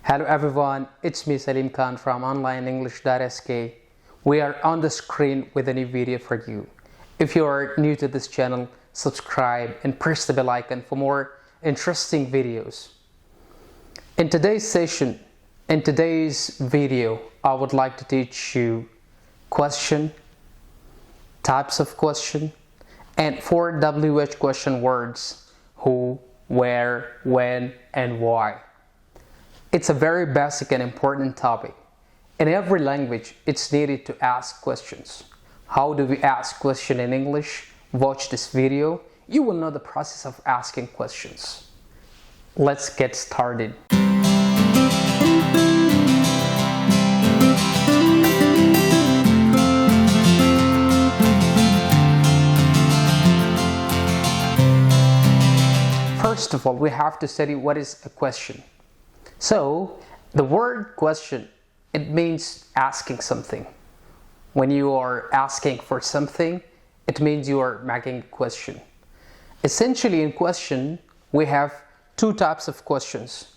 Hello everyone, it's me Salim Khan from onlineenglish.sk. We are on the screen with a new video for you. If you are new to this channel, subscribe and press the bell icon for more interesting videos. In today's video, I would like to teach you question, types of question, and 4 WH question words: who, where, when, and why. It's a very basic and important topic. In every language, it's needed to ask questions. How do we ask questions in English? Watch this video. You will know the process of asking questions. Let's get started. First of all, we have to study what is a question. So, the word question, it means asking something. When you are asking for something, it means you are making a question. Essentially, in question, we have 2 types of questions: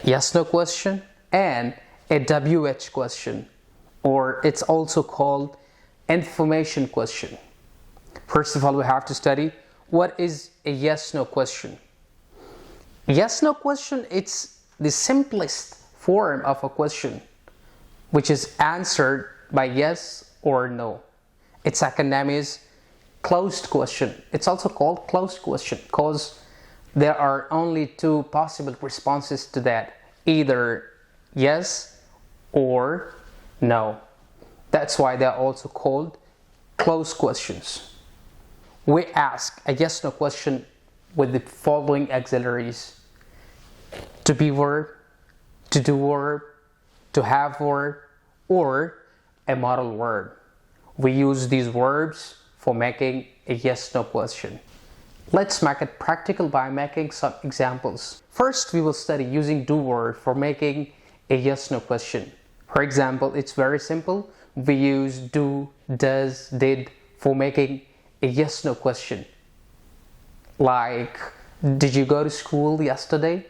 yes/no question and a WH question, or it's also called information question. First of all, we have to study what is a yes/no question. Yes/no question, it's the simplest form of a question which is answered by yes or no. Its acronym is closed question. It's also called closed question because there are only 2 possible responses to that, either yes or no. That's why they're also called closed questions. We ask a yes/no question with the following auxiliaries: to be verb, to do verb, to have verb, or a modal verb. We use these verbs for making a yes/no question. Let's make it practical by making some examples. First, we will study using do verb for making a yes/no question. For example, it's very simple. We use do, does, did for making a yes/no question. Like, did you go to school yesterday?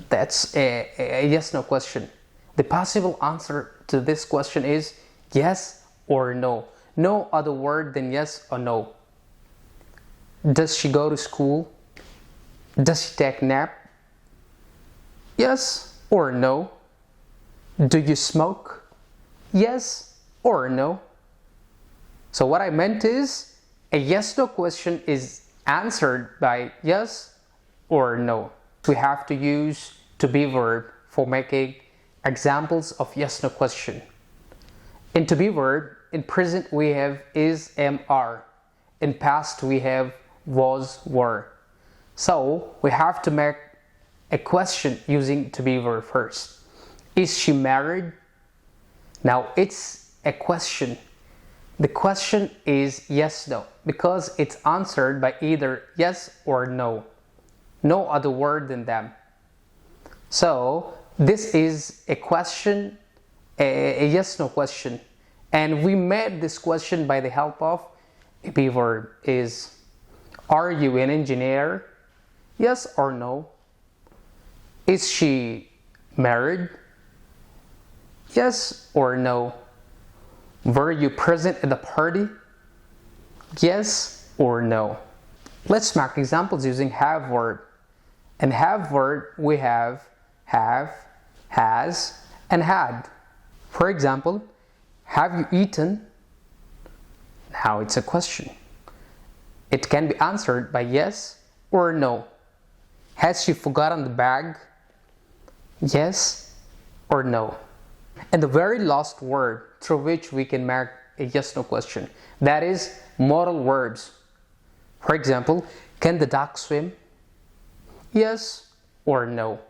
That's a yes/no question. The possible answer to this question is yes or no. No other word than yes or no. Does she go to school? Does she take a nap? Yes or no. Do you smoke? Yes or no. So what I meant is, a yes/no question is answered by yes or no. We have to use to be verb for making examples of yes/no question. In to be verb, in present we have is, am, are. In past we have was, were. So we have to make a question using to be verb first. Is she married? Now it's a question. The question is yes/no because it's answered by either yes or no. No other word than them. So this is a question, a yes/no question, and we made this question by the help of a be verb. Is, are you an engineer? Yes or no. Is she married? Yes or no. Were you present at the party? Yes or no. Let's make examples using have verb. In have verb, we have, has, and had. For example, have you eaten? Now it's a question. It can be answered by yes or no. Has she forgotten the bag? Yes or no. And the very last word through which we can make a yes/no question, that is modal verbs. For example, can the duck swim? Yes or no.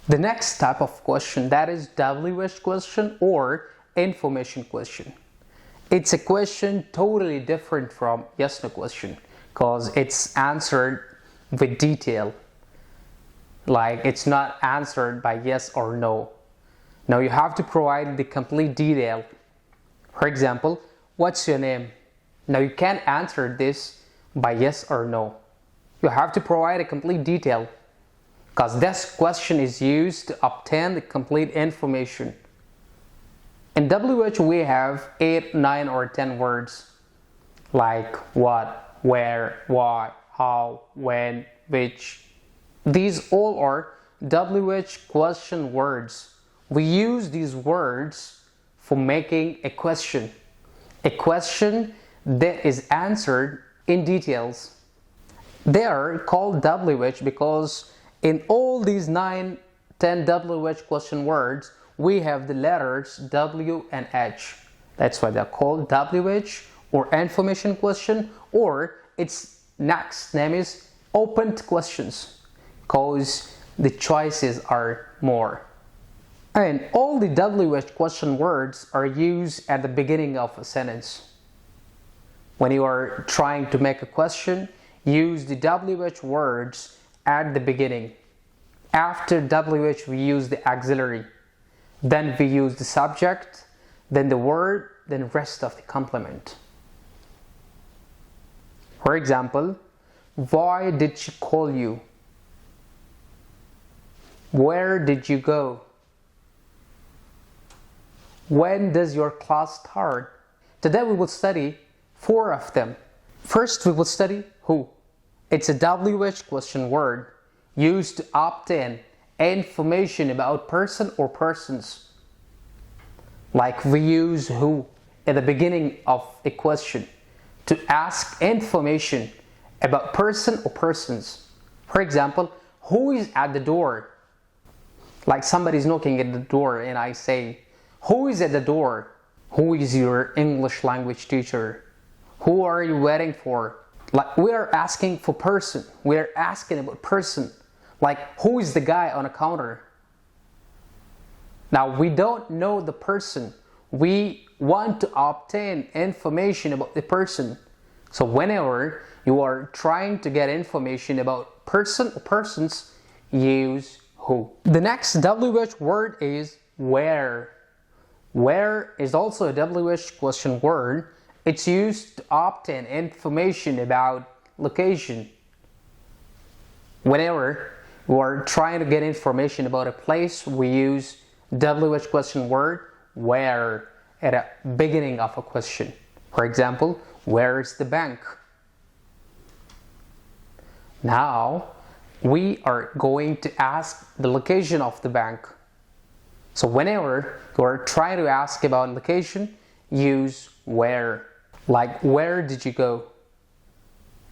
The next type of question, that is WH question or information question. It's a question totally different from yes/no question because it's answered with detail. Like, it's not answered by yes or no. Now you have to provide the complete detail. For example, what's your name? Now you can't answer this by yes or no. You have to provide a complete detail because this question is used to obtain the complete information. In WH we have 8, 9 or 10 words like what, where, why, how, when, which. These all are WH question words. We use these words for making a question that is answered in details. They are called WH because in all these 9, 10 WH question words, we have the letters W and H. That's why they're called WH or information question, or its next name is opened questions because the choices are more. And all the WH question words are used at the beginning of a sentence. When you are trying to make a question, use the WH words at the beginning. After WH we use the auxiliary. Then we use the subject, then the word, then rest of the complement. For example, why did she call you? Where did you go? When does your class start? Today we will study 4 of them. First we will study who. It's a WH question word used to obtain information about person or persons. Like we use who at the beginning of a question to ask information about person or persons. For example, who is at the door? Like somebody's knocking at the door and I say, who is at the door? Who is your English language teacher? Who are you waiting for? Like we are asking for person. We are asking about person. Like who is the guy on a counter? Now we don't know the person. We want to obtain information about the person. So whenever you are trying to get information about person or persons, use who. The next WH word is where. Where is also a WH question word. It's used to obtain information about location. Whenever you are trying to get information about a place, we use WH question word where at the beginning of a question. For example, where is the bank? Now we are going to ask the location of the bank. So whenever you are trying to ask about location, use where. Like where did you go?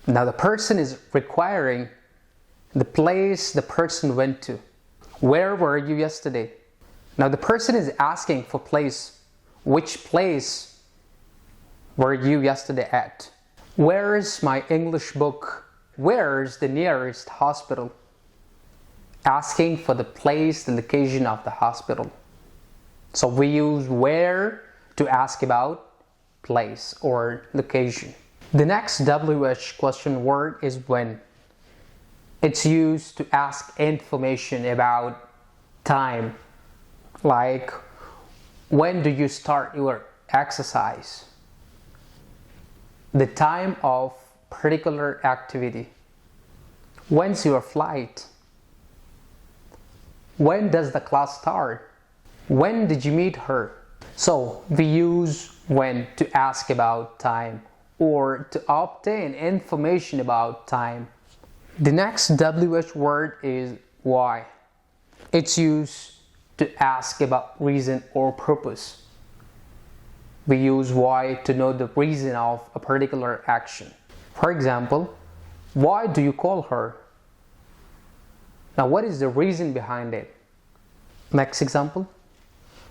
Now the person is requiring the place the person went to. Where were you yesterday? Now the person is asking for place. Which place were you yesterday at? Where is my English book? Where is the nearest hospital? Asking for the place, the location of the hospital. So we use where to ask about place or location. The next WH question word is when. It's used to ask information about time. Like when do you start your exercise? The time of particular activity. When's your flight? When does the class start? When did you meet her? So we use when to ask about time or to obtain information about time. The next WH word is why. It's used to ask about reason or purpose. We use why to know the reason of a particular action. For example, why do you call her? Now what is the reason behind it? Next example,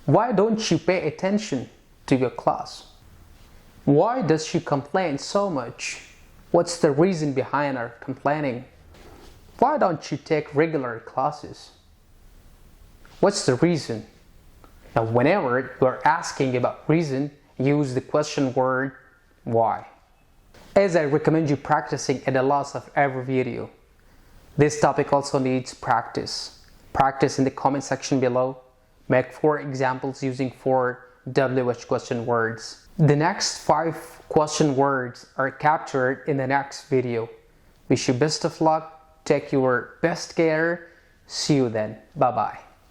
why don't you pay attention to your class? Why does she complain so much? What's the reason behind her complaining? Why don't you take regular classes? What's the reason? Now whenever you are asking about reason, use the question word why. As I recommend you practicing at the last of every video, this topic also needs practice. Practice in the comment section below. Make 4 examples using 4 WH question words. The next 5 question words are captured in the next video. Wish you best of luck. Take your best care. See you then. Bye bye.